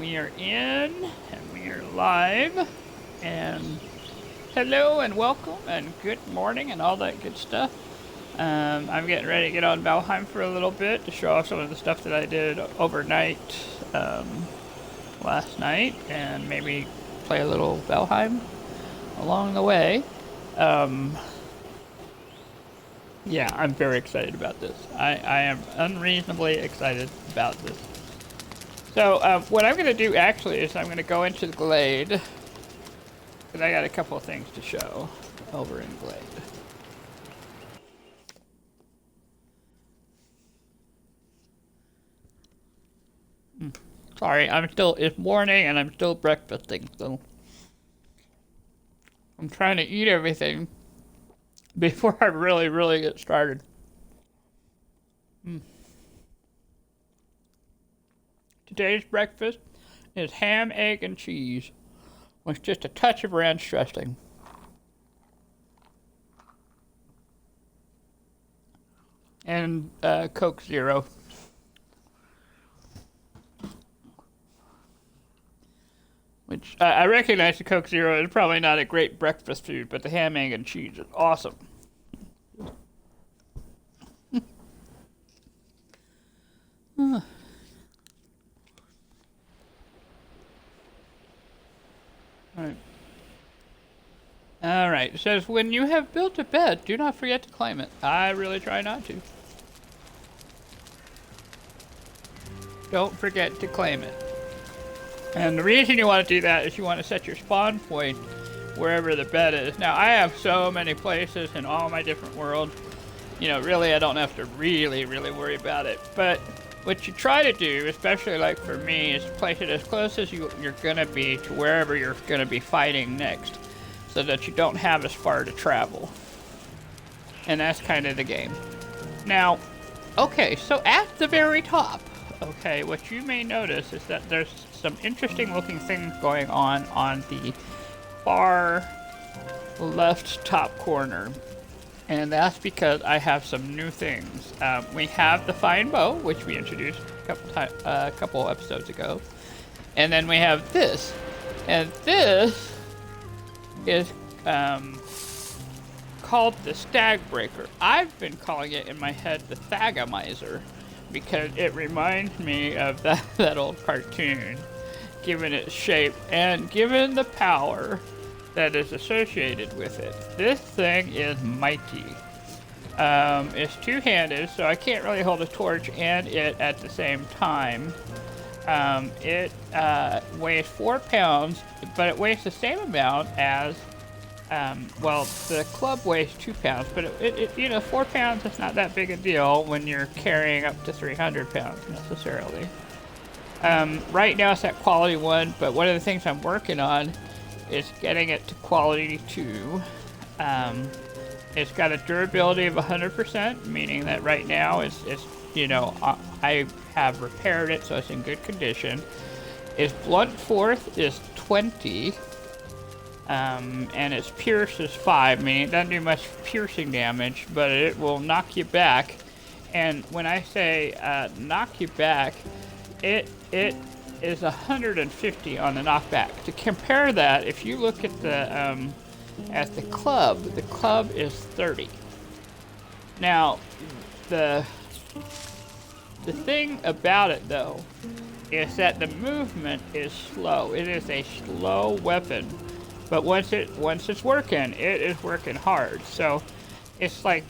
we are in, and we are live, and hello, and welcome, and good morning, and all that good stuff. I'm getting ready to get on Valheim for a little bit to show off some of the stuff that I did overnight, last night, and maybe play a little Valheim along the way. Yeah, I'm very excited about this. I am unreasonably excited about this. So, what I'm going to do actually is I'm going to go into the Glade, because I got a couple of things to show over in Glade. Sorry, it's morning and I'm still breakfasting, so I'm trying to eat everything before I really get started. Today's breakfast is ham, egg, and cheese with just a touch of ranch dressing. And Coke Zero. Which, I recognize the Coke Zero is probably not a great breakfast food, but the ham, egg, and cheese is awesome. Alright, it says, when you have built a bed, do not forget to claim it. I really try not to. Don't forget to claim it. And the reason you want to do that is you want to set your spawn point wherever the bed is. Now, I have so many places in all my different worlds. You know, really, I don't have to really worry about it. But what you try to do, especially like for me, is place it as close as you're going to be to wherever you're going to be fighting next, so that you don't have as far to travel. And that's kind of the game. Now, okay, so at the very top, okay, what you may notice is that there's some interesting looking things going on the far left top corner. And that's because I have some new things. We have the fine bow, which we introduced a couple episodes ago. And then we have this. And this is called the Stag Breaker. I've been calling it in my head the Thagamizer, because it reminds me of that old cartoon, given its shape and given the power that is associated with it. This thing is mighty. It's two-handed, so I can't really hold a torch and it at the same time. It weighs 4 pounds, but it weighs the same amount as, well, the club weighs 2 pounds, but you know, 4 pounds is not that big a deal when you're carrying up to 300 pounds necessarily. Right now it's at quality 1, but one of the things I'm working on is getting it to quality 2. It's got a durability of 100%, meaning that right now it's you know, I have repaired it, so it's in good condition. Its blunt force is 20, and its pierce is 5, meaning it doesn't do much piercing damage, but it will knock you back. And when I say knock you back, it is 150 on the knockback. To compare that, if you look at the club is 30. Now, the thing about it though is that the movement is slow. It is a slow weapon, but once it's working, it is working hard. So it's like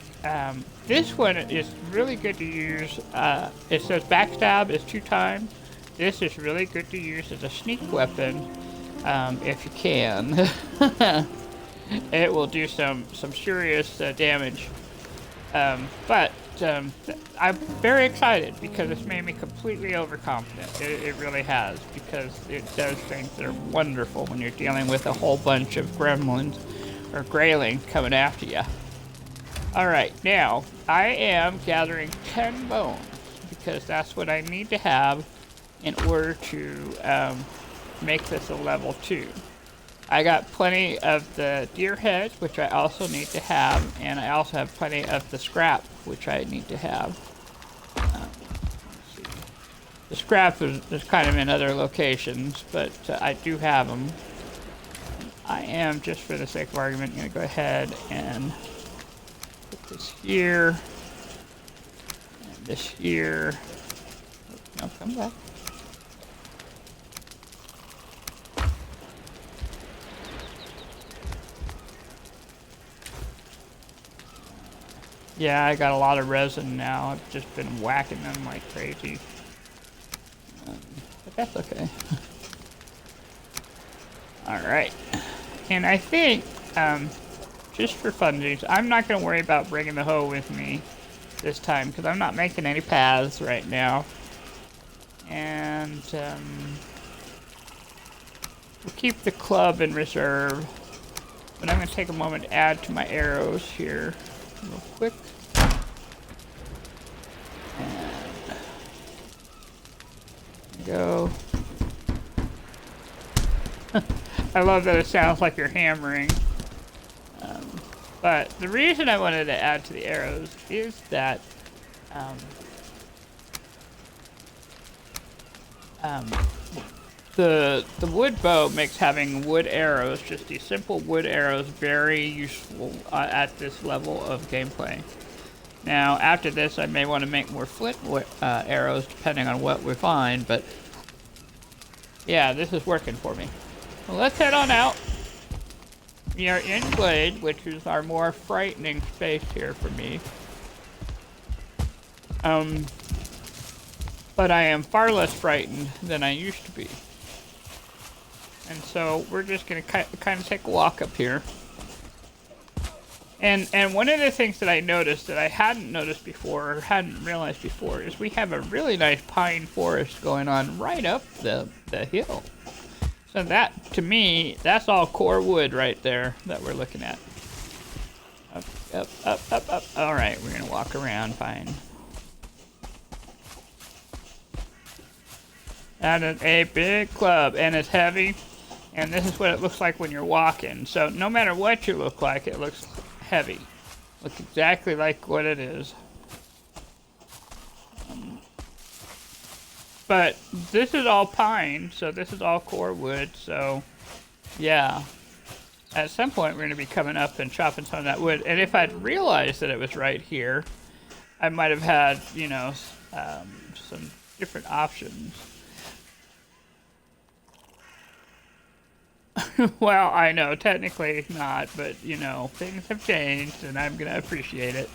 this one is really good to use. It says backstab is 2 times. This is really good to use as a sneak weapon, if you can. It will do some serious damage. But I'm very excited because it's made me completely overconfident. It really has, because it does things that are wonderful when you're dealing with a whole bunch of gremlins or graylings coming after you. Alright, now I am gathering 10 bones because that's what I need to have in order to make this a level 2. I got plenty of the deer heads, which I also need to have, and I also have plenty of the scrap, which I need to have. Let's see. The scrap is kind of in other locations, but I do have them. I am, just for the sake of argument, going to go ahead and put this here, and this here. No, come back. Yeah, I got a lot of resin now. I've just been whacking them like crazy. But that's okay. Alright. And I think, just for funsies, I'm not going to worry about bringing the hoe with me this time, because I'm not making any paths right now. And, we'll keep the club in reserve. But I'm going to take a moment to add to my arrows here real quick. And go. I love that it sounds like you're hammering. But the reason I wanted to add to the arrows is that the wood bow makes having wood arrows, just these simple wood arrows, very useful at this level of gameplay. Now, after this, I may want to make more flint arrows, depending on what we find, but yeah, this is working for me. Well, let's head on out. We are in Glade, which is our more frightening space here for me. But I am far less frightened than I used to be. And so we're just going to kind of take a walk up here. And one of the things that I noticed that I hadn't noticed before, or hadn't realized before, is we have a really nice pine forest going on right up the hill. So that, to me, that's all core wood right there that we're looking at. Up, up, up, up, up. All right, we're going to walk around fine. That is a big club, and it's heavy. And this is what it looks like when you're walking. So no matter what you look like, it looks heavy. Looks exactly like what it is. But this is all pine, so this is all core wood, so yeah. At some point, we're going to be coming up and chopping some of that wood. And if I'd realized that it was right here, I might have had, you know, some different options. Well, I know, technically not, but, you know, things have changed, and I'm going to appreciate it.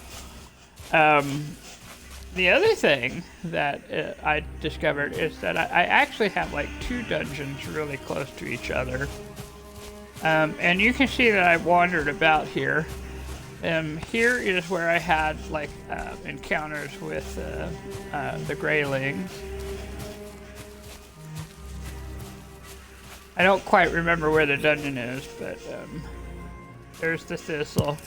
The other thing that I discovered is that I actually have, like, 2 dungeons really close to each other. And you can see that I wandered about here. Here is where I had, like, encounters with the Greylings. I don't quite remember where the dungeon is, but there's the thistle.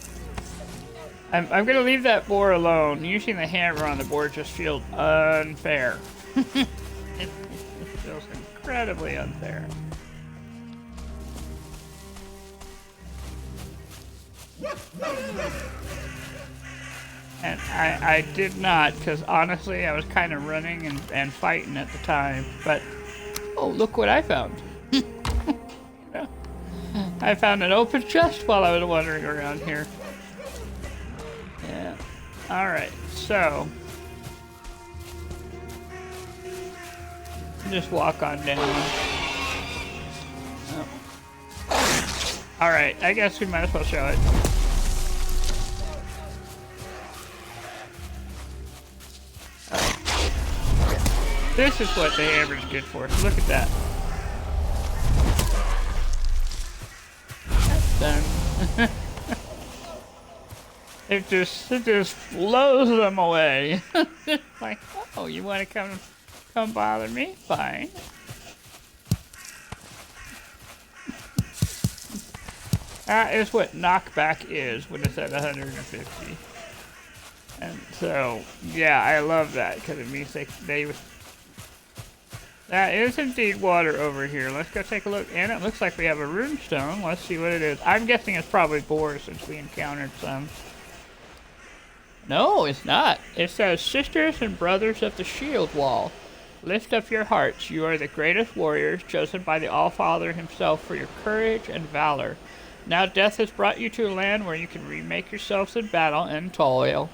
I'm going to leave that boar alone. Using the hammer on the board just feels unfair. It feels incredibly unfair. And I did not, because honestly I was kind of running and fighting at the time. But, oh, look what I found. I found an open chest while I was wandering around here. Yeah. Alright, so just walk on down. Oh. Alright, I guess we might as well show it. This is what the hammer's good for. Look at that. Done. it just blows them away. Like, oh, you want to come bother me? Fine. That is what knockback is when it's at 150. And so, yeah, I love that because it means they that is indeed water over here. Let's go take a look. And it looks like we have a runestone. Let's see what it is. I'm guessing it's probably boars since we encountered some. No, it's not. It says Sisters and Brothers of the Shield Wall. Lift up your hearts. You are the greatest warriors, chosen by the All-Father himself for your courage and valor. Now death has brought you to a land where you can remake yourselves in battle and toil,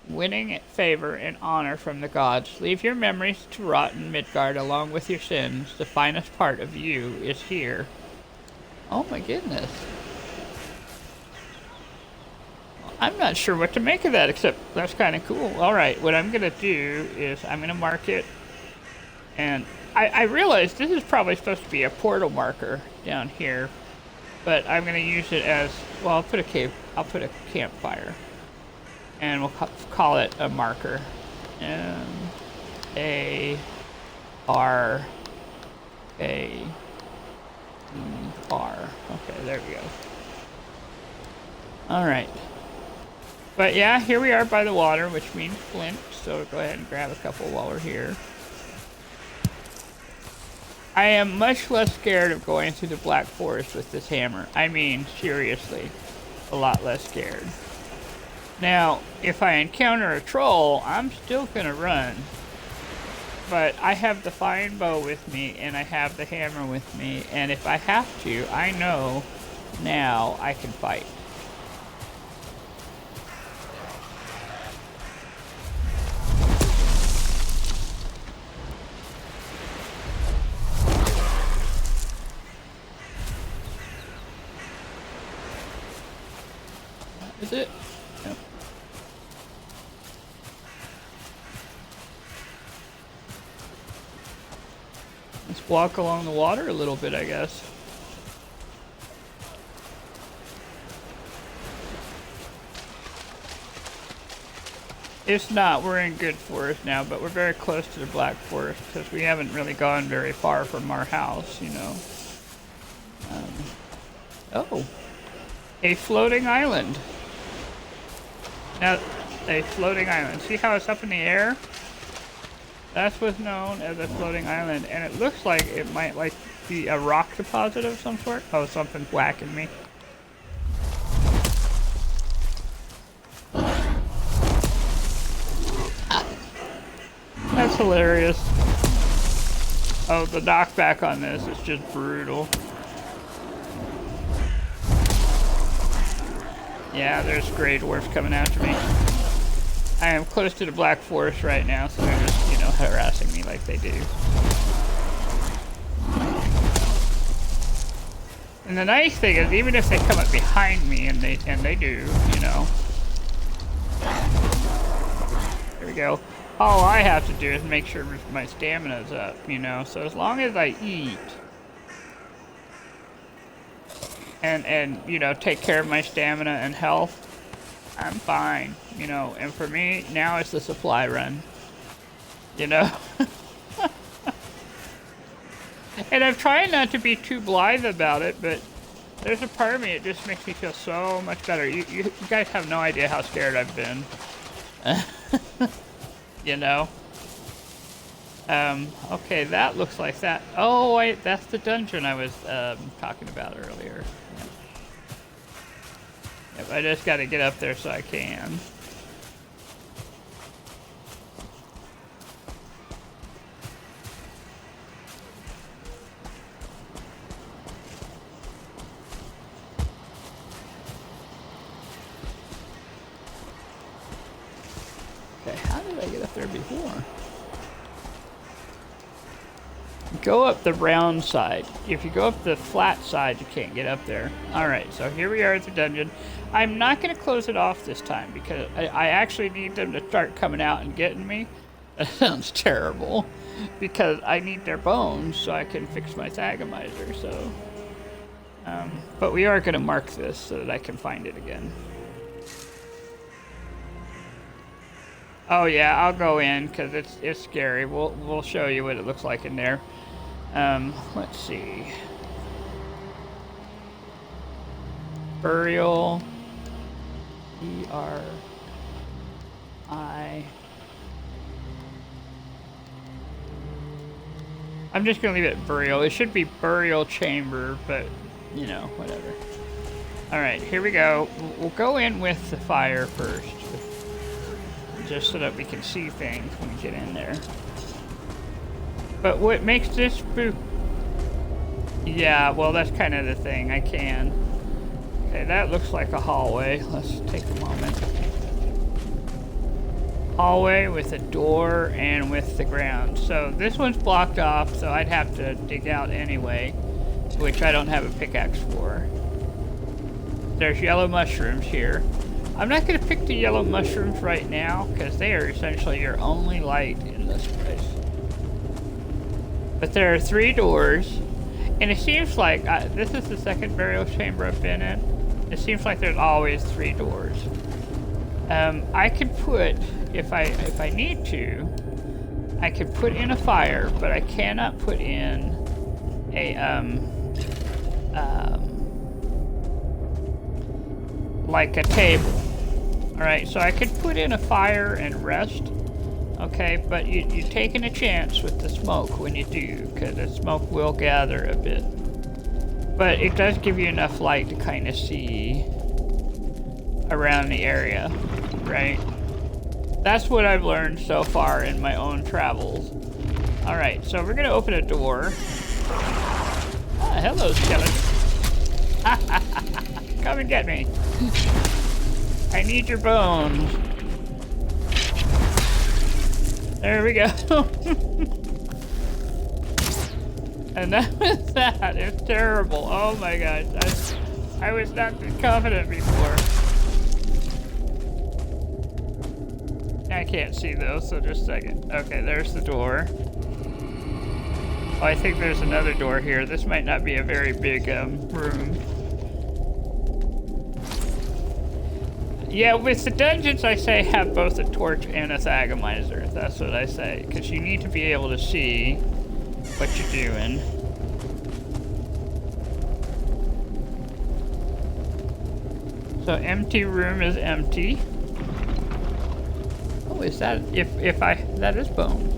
winning favor and honor from the gods. Leave your memories to rot in Midgard along with your sins. The finest part of you is here. Oh my goodness. I'm not sure what to make of that, except that's kind of cool. Alright, what I'm going to do is I'm going to mark it. And I realize this is probably supposed to be a portal marker down here. But I'm going to use it as, well, I'll put a campfire. And we'll call it a marker. M-A-R-A-E-R. Okay, there we go. Alright. But yeah, here we are by the water, which means flint. So go ahead and grab a couple while we're here. I am much less scared of going through the Black Forest with this hammer. I mean, seriously, a lot less scared. Now, if I encounter a troll, I'm still gonna run. But I have the fine bow with me, and I have the hammer with me, and if I have to, I know now I can fight. Is it? Yep. Let's walk along the water a little bit, I guess. It's not. We're in good forest now, but we're very close to the Black Forest because we haven't really gone very far from our house, you know. Oh. A floating island. Now, a floating island. See how it's up in the air? That's what's known as a floating island, and it looks like it might be a rock deposit of some sort. Oh, something's whacking me. That's hilarious. Oh, the knockback on this is just brutal. Yeah, there's gray dwarfs coming after me. I am close to the Black Forest right now, so they're just, you know, harassing me like they do. And the nice thing is, even if they come up behind me, and they do, you know. There we go. All I have to do is make sure my stamina's up, you know. So as long as I eat and you know, take care of my stamina and health, I'm fine, you know. And for me, now it's the supply run, you know. And I'm trying not to be too blithe about it, but there's a part of me, it just makes me feel so much better. You guys have no idea how scared I've been. You know? Okay, that looks like that. Oh, wait, that's the dungeon I was talking about earlier. Yep, I just gotta get up there so I can. Okay, how did I get up there before? Go up the round side. If you go up the flat side, you can't get up there. Alright, so here we are at the dungeon. I'm not going to close it off this time because I actually need them to start coming out and getting me. That sounds terrible. Because I need their bones so I can fix my Thagomizer, so... but we are going to mark this so that I can find it again. Oh yeah, I'll go in because it's scary. We'll show you what it looks like in there. Let's see. Burial. E-R-I. I'm just gonna leave it burial. It should be burial chamber, but you know, whatever. Alright, here we go. We'll go in with the fire first. Just so that we can see things when we get in there. But what makes this spook... Yeah, well, that's kind of the thing. I can. Okay, that looks like a hallway. Let's take a moment. Hallway with a door and with the ground. So this one's blocked off, so I'd have to dig out anyway, which I don't have a pickaxe for. There's yellow mushrooms here. I'm not going to pick the yellow mushrooms right now because they are essentially your only light in this place. But there are 3 doors, and it seems like this is the second burial chamber I've been in. It seems like there's always 3 doors. I could put, if I need to, I could put in a fire, but I cannot put in a like a table. All right, so I could put in a fire and rest. Okay, but you're taking a chance with the smoke when you do, because the smoke will gather a bit. But it does give you enough light to kind of see around the area, right? That's what I've learned so far in my own travels. All right, so we're gonna open a door. Ah, hello, skeleton. Come and get me. I need your bones. There we go. And that was that. It's terrible. Oh my gosh. I was not this confident before. I can't see those, so just a second. Okay, there's the door. Oh, I think there's another door here. This might not be a very big room. Yeah, with the dungeons, I say have both a torch and a thagomizer. That's what I say, because you need to be able to see what you're doing. So empty room is empty. Oh, is that that is bone,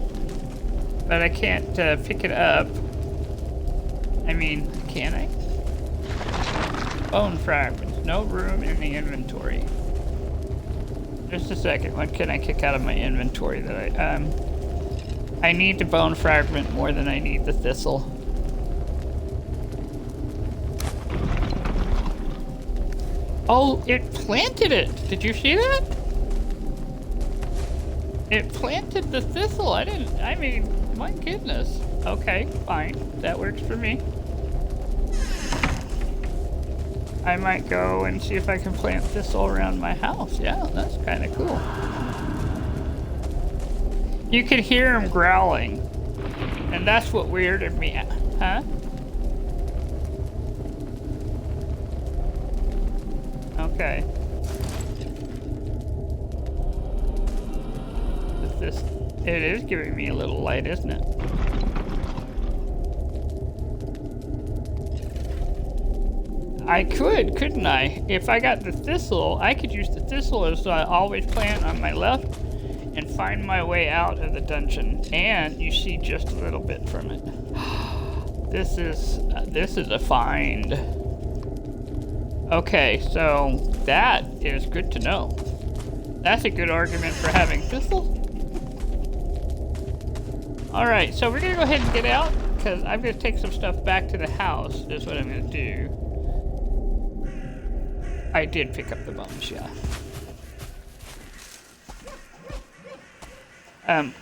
but I can't pick it up. I mean, can I? Bone fragments. No room in the inventory. Just a second. What can I kick out of my inventory that I need the bone fragment more than I need the thistle. Oh, it planted it. Did you see that? It planted the thistle. I mean, my goodness. Okay, fine. That works for me. I might go and see if I can plant thistle around my house. Yeah, that's kind of cool. You could hear him growling. And that's what weirded me out. Huh? Okay. It is giving me a little light, isn't it? I couldn't I? If I got the thistle, I could use the thistle as I always plant on my left and find my way out of the dungeon. And you see just a little bit from it. This is a find. Okay, so that is good to know. That's a good argument for having thistle. All right, so we're gonna go ahead and get out because I'm gonna take some stuff back to the house. Is what I'm gonna do. I did pick up the bones, yeah.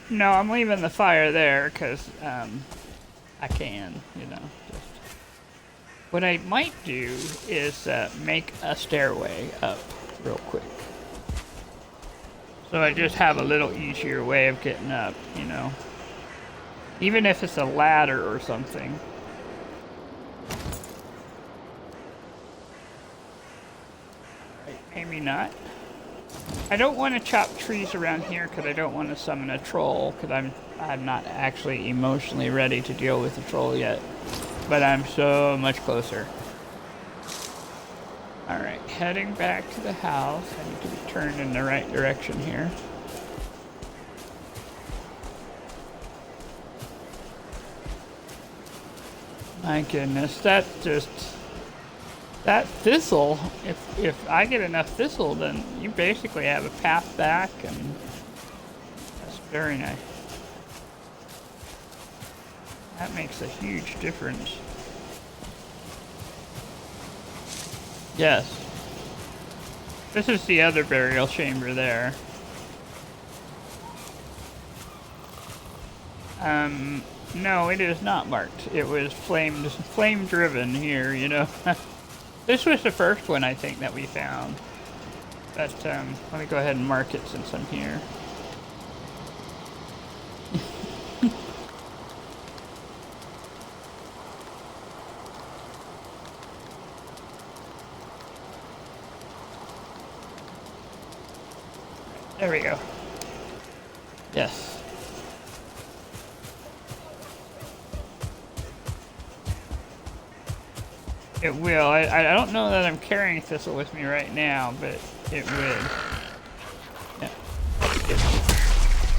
No, I'm leaving the fire there because I can, you know. Just. What I might do is make a stairway up real quick. So I just have a little easier way of getting up, you know. Even if it's a ladder or something. Maybe not. I don't want to chop trees around here because I don't want to summon a troll because I'm not actually emotionally ready to deal with a troll yet. But I'm so much closer. Alright, heading back to the house. I need to be turned in the right direction here. My goodness, that thistle, if I get enough thistle, then you basically have a path back, and that's very nice. That makes a huge difference. Yes. This is the other burial chamber there. No, it is not marked. It was flame driven here, you know. This was the first one I think that we found. But let me go ahead and mark it since I'm here. There we go. Yes. It will. I don't know that I'm carrying thistle with me right now, but it would. Yeah.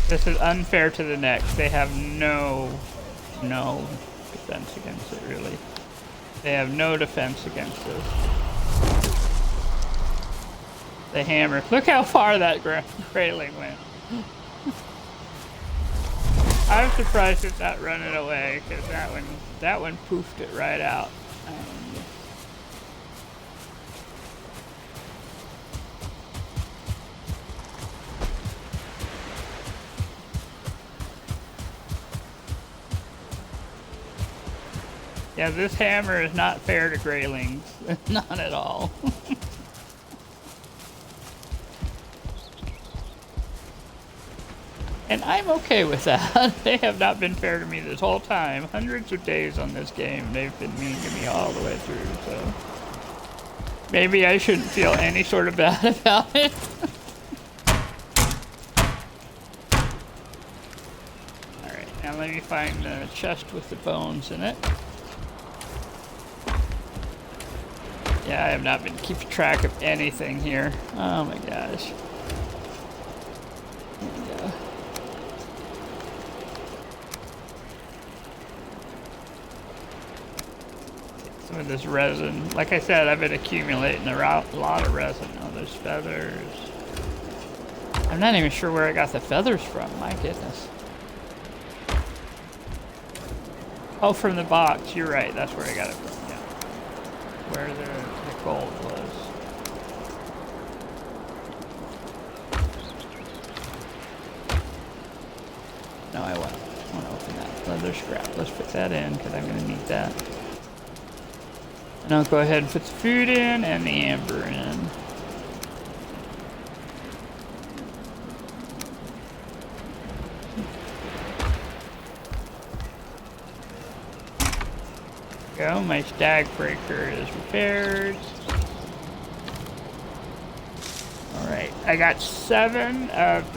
This is unfair to the next. They have no defense against it, really. They have no defense against this. The hammer. Look how far that grayling went. I'm surprised it's not running away, because that one poofed it right out. Yeah, this hammer is not fair to graylings. Not at all. And I'm okay with that. They have not been fair to me this whole time. Hundreds of days on this game, they've been mean to me all the way through, so... Maybe I shouldn't feel any sort of bad about it. Alright, now let me find the chest with the bones in it. Yeah, I have not been keeping track of anything here. Oh my gosh. There we go. Some of this resin. Like I said, I've been accumulating a lot of resin. Oh, there's feathers. I'm not even sure where I got the feathers from. My goodness. Oh, from the box. You're right. That's where I got it from. Yeah. Where the gold was. No, I want to open that leather scrap. Let's put that in because I'm going to need that. And I'll go ahead and put the food in and the amber in. Go, my stag breaker is repaired. Alright, I got 7 of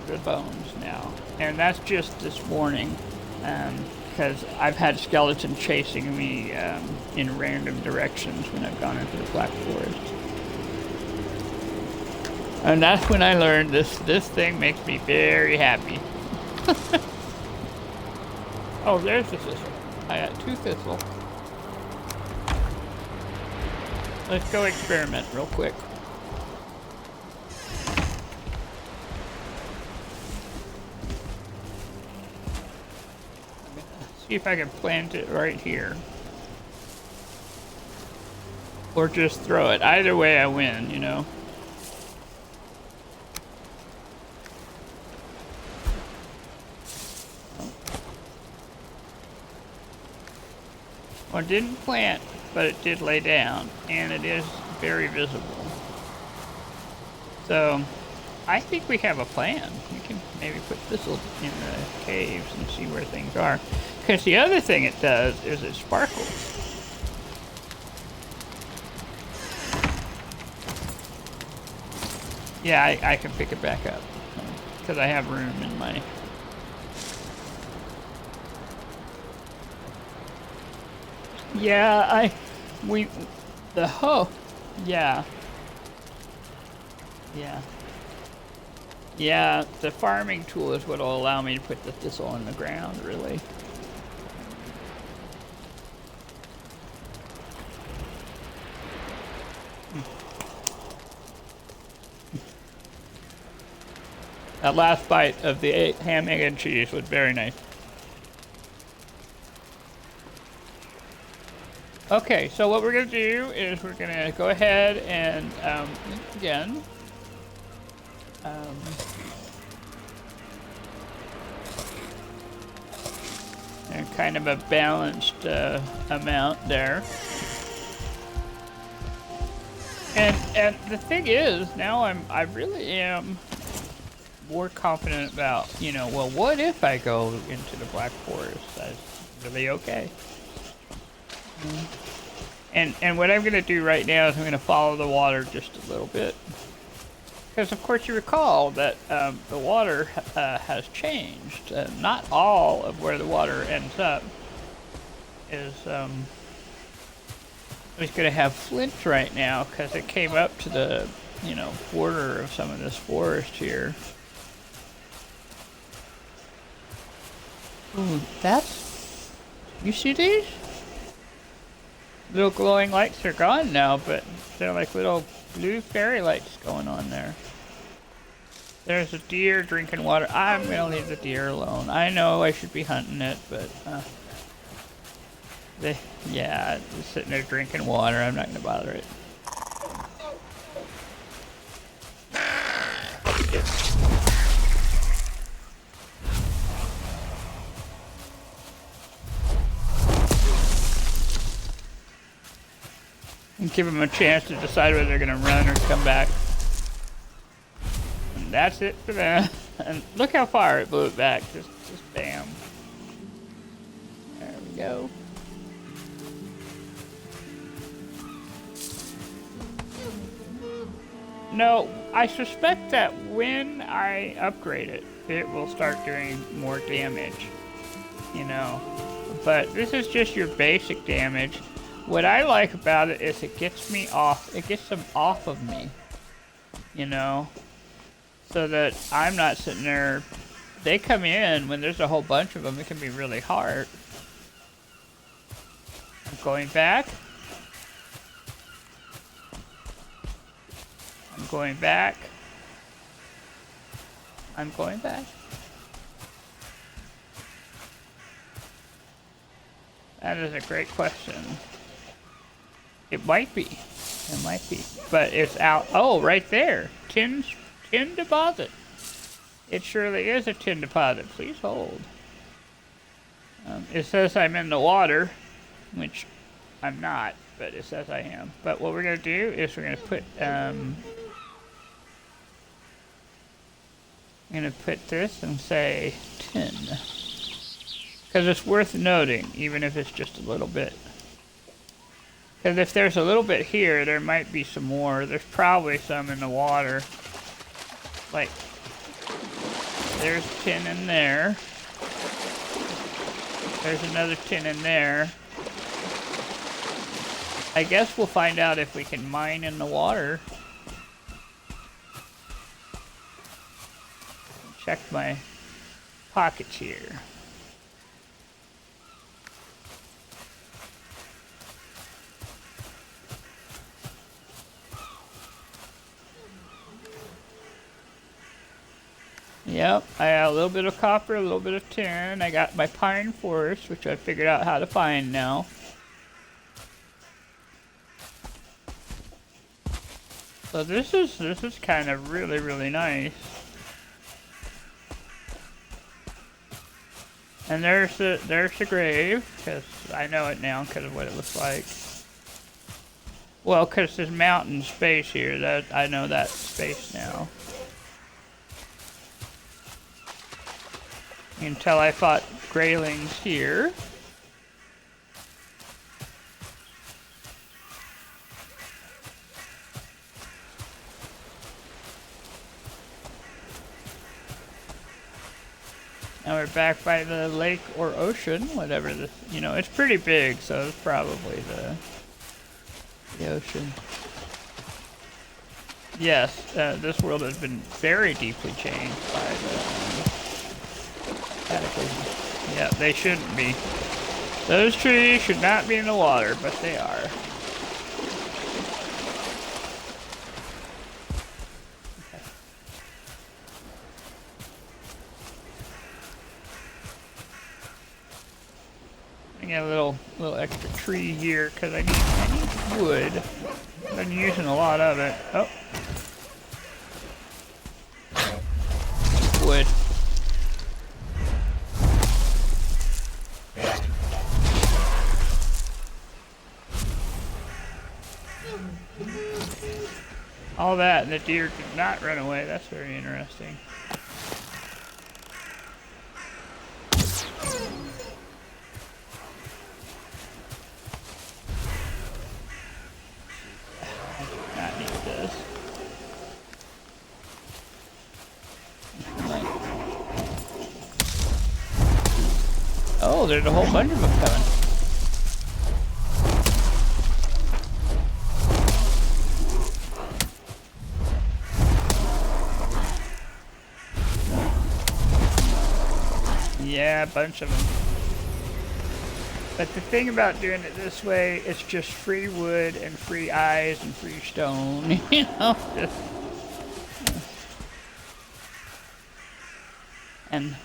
the bones now. And that's just this morning. Because I've had skeletons chasing me in random directions when I've gone into the Black Forest. And that's when I learned this thing makes me very happy. Oh, there's the thistle. I got 2 thistle. Let's go experiment real quick. See if I can plant it right here. Or just throw it. Either way I win, you know. Well, it didn't plant, but it did lay down, and it is very visible. So, I think we have a plan. We can maybe put thistle in the caves and see where things are. Because the other thing it does is it sparkles. Yeah, I can pick it back up. Because I have room in my... Yeah, the hoe. Yeah. Yeah. Yeah, the farming tool is what will allow me to put the thistle in the ground, really. That last bite of the ham, egg, and cheese was very nice. Okay, so what we're gonna do is we're gonna go ahead and again. Um, and kind of a balanced amount there. And the thing is, now I really am more confident about, you know, well, what if I go into the Black Forest? That's really okay. And what I'm gonna do right now is I'm gonna follow the water just a little bit. Because of course you recall that the water has changed. Not all of where the water ends up is going to have flint right now because it came up to the, you know, border of some of this forest here. Ooh, that's... You see these? Little glowing lights are gone now, but they're like little blue fairy lights going on there. There's a deer drinking water. I'm gonna leave the deer alone. I know I should be hunting it, but yeah, it's sitting there drinking water. I'm not gonna bother it. And give them a chance to decide whether they're gonna run or come back. And that's it for that. And look how far it blew it back. Just bam. There we go. No, I suspect that when I upgrade it, it will start doing more damage. You know. But this is just your basic damage. What I like about it is it gets me off. It gets them off of me. You know. So that I'm not sitting there. They come in when there's a whole bunch of them. It can be really hard. I'm going back. I'm going back. I'm going back. That is a great question. It might be. It might be. But it's out. Oh, right there. Tin deposit. It surely is a tin deposit. Please hold. It says I'm in the water, which I'm not, but it says I am. But what we're going to do is we're going to put, I'm going to put this and say tin. Because it's worth noting, even if it's just a little bit. Because if there's a little bit here, there might be some more. There's probably some in the water. Like, there's tin in there. There's another tin in there. I guess we'll find out if we can mine in the water. Check my pockets here. Yep, I got a little bit of copper, a little bit of tin. I got my pine forest, which I figured out how to find now. So this is kind of really nice. And there's the grave, because I know it now because of what it looks like. Well, because there's mountain space here, that I know that space now. Until I fought Greylings here. Now we're back by the lake or ocean, whatever this, you know, it's pretty big, so it's probably the ocean. Yes, this world has been very deeply changed by the cataclysm. Yeah, they shouldn't be. Those trees should not be in the water, but they are. get a little extra tree here because I need wood. I've been using a lot of it. Oh. Wood. All that, and the deer did not run away. That's very interesting. I do not need this. Oh, there's a whole bunch of them coming. Yeah, a bunch of them. But the thing about doing it this way, it's just free wood and free eyes and free stone, you know? And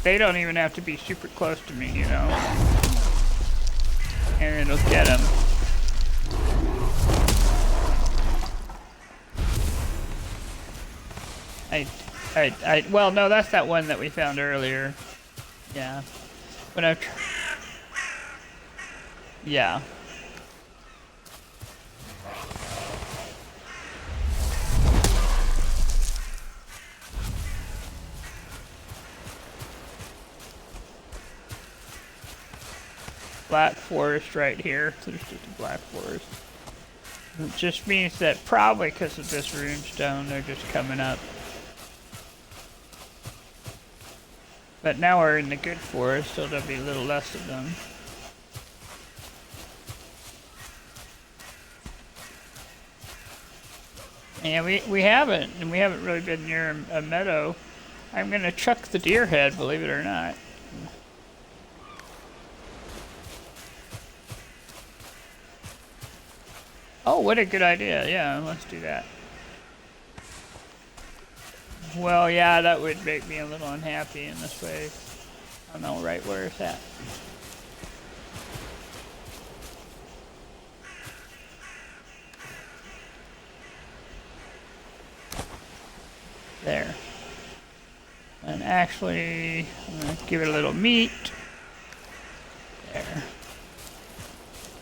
they don't even have to be super close to me, you know? And it'll get them. Well, no, that's that one that we found earlier. Yeah. When I've yeah. Black forest right here. So there's just a black forest. It just means that probably because of this runestone, they're just coming up. But now we're in the good forest, so there'll be a little less of them. And we haven't really been near a meadow. I'm gonna chuck the deer head, believe it or not. Oh, what a good idea. Yeah, let's do that. Well, yeah, that would make me a little unhappy in this way. I don't know right where it's at. There. And actually, I'm going to give it a little meat. There.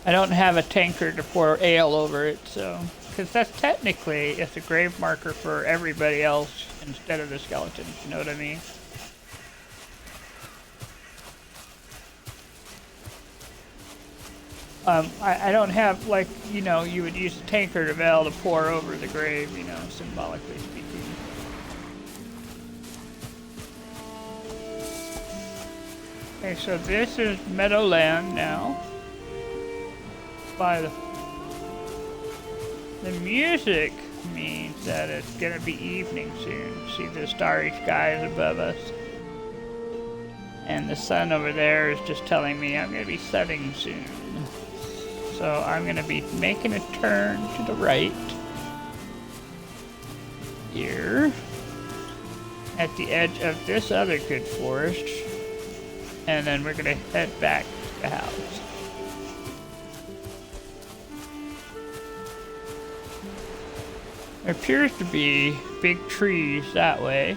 I don't have a tankard to pour ale over it, so... Because that's technically, it's a grave marker for everybody else instead of the skeletons, you know what I mean? I don't have, like, you know, you would use a tankard of ale to pour over the grave, you know, symbolically speaking. Okay, so this is Meadowland now. By the music means that it's gonna be evening soon. See the starry skies above us. And the sun over there is just telling me I'm gonna be setting soon. So I'm gonna be making a turn to the right. Here. At the edge of this other good forest. And then we're gonna head back to the house. There appears to be big trees that way.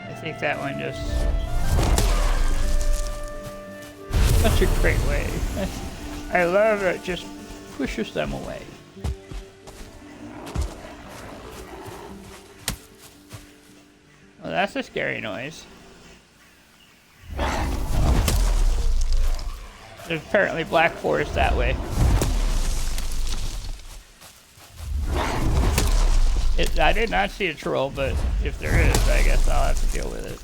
I think that one just... Such a great way. I love it, just pushes them away. Well, that's a scary noise. There's apparently black forest that way. I did not see a troll, but if there is, I guess I'll have to deal with it.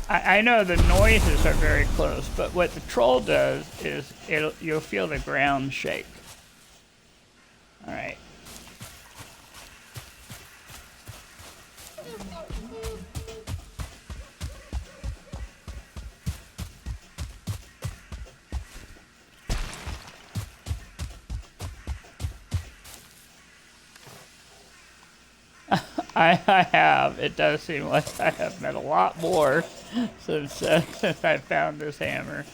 I know the noises are very close, but what the troll does is you'll feel the ground shake. I have. It does seem like I have met a lot more since I found this hammer.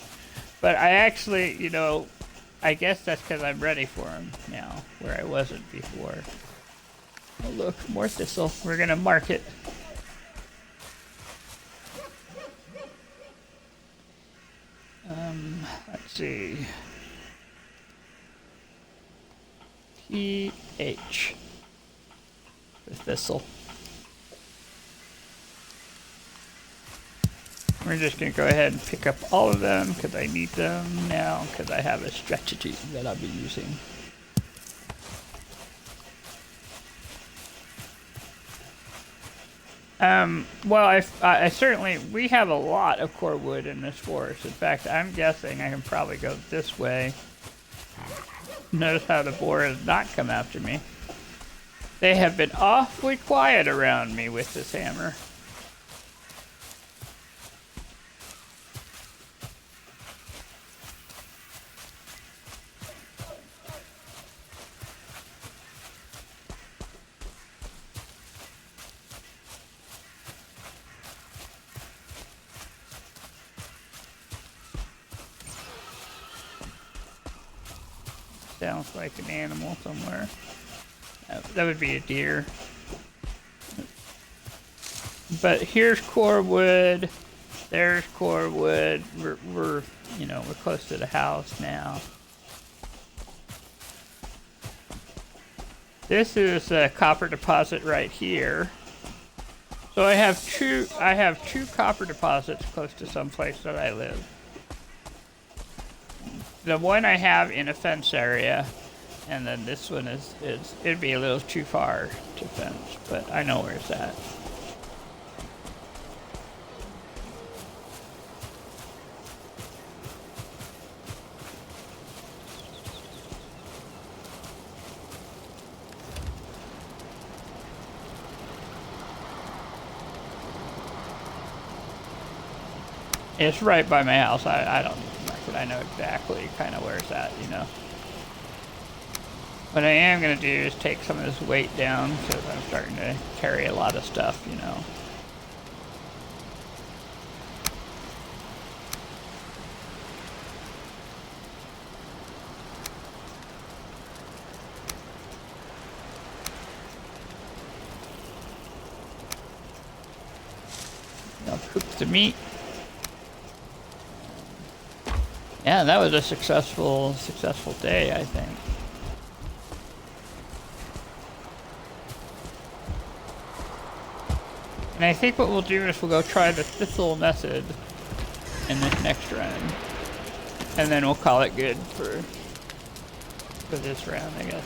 But I actually, I guess that's because I'm ready for him now, where I wasn't before. Oh look, more thistle. We're gonna mark it. Let's see. TH. The thistle. We're just going to go ahead and pick up all of them because I need them now because I have a strategy that I'll be using. Well, I certainly, we have a lot of core wood in this forest. In fact, I'm guessing I can probably go this way. Notice how the boar has not come after me. They have been awfully quiet around me with this hammer. Sounds like an animal somewhere. That would be a deer. But here's core wood. There's core wood. We're close to the house now. This is a copper deposit right here. So I have two copper deposits close to some place that I live. The one I have in a fence area, and then this one it'd be a little too far to fence, but I know where it's at. It's right by my house. I don't need to mark it. I know exactly kind of where it's at, What I am going to do is take some of this weight down because I'm starting to carry a lot of stuff, I'll cook the meat. Yeah, that was a successful day, I think. And I think what we'll do is we'll go try the thistle method in this next run. And then we'll call it good for this round, I guess.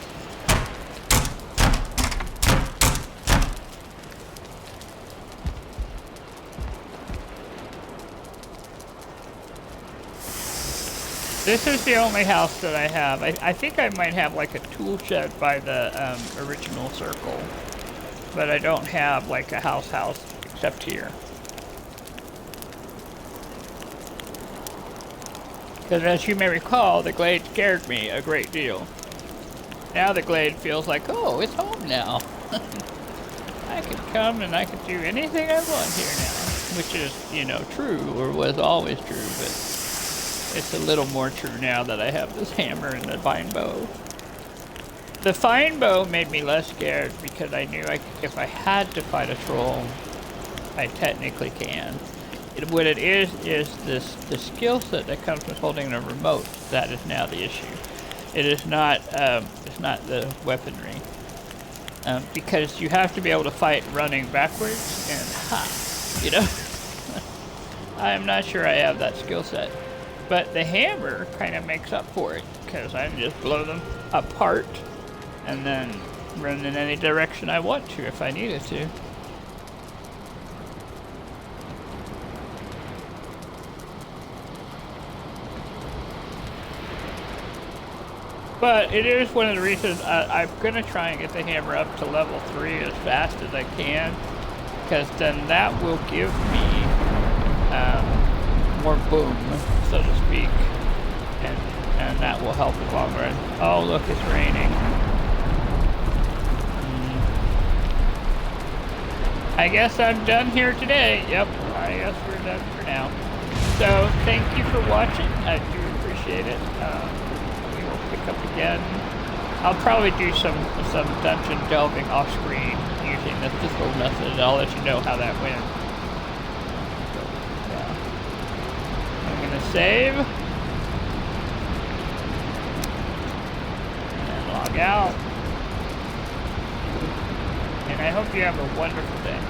This is the only house that I have. I think I might have like a tool shed by the original circle. But I don't have like a house except here. Because as you may recall, the glade scared me a great deal. Now the glade feels like, oh, it's home now. I can come and I can do anything I want here now. Which is, true, or was always true, but it's a little more true now that I have this hammer and the vine bow. The fine bow made me less scared because I knew if I had to fight a troll, I technically can. What it is the skill set that comes with holding a remote that is now the issue. It is not it's not the weaponry because you have to be able to fight running backwards and I'm not sure I have that skill set. But the hammer kind of makes up for it because I can just blow them apart and then run in any direction I want to if I needed to. But it is one of the reasons I'm going to try and get the hammer up to level 3 as fast as I can because then that will give me more boom, so to speak, and that will help in the long run. Oh, look, it's raining. I guess I'm done here today. Yep, I guess we're done for now. So thank you for watching. I do appreciate it. We will pick up again. I'll probably do some dungeon delving off screen using the physical method. I'll let you know how that went. So, I'm gonna save and log out. And I hope you have a wonderful day.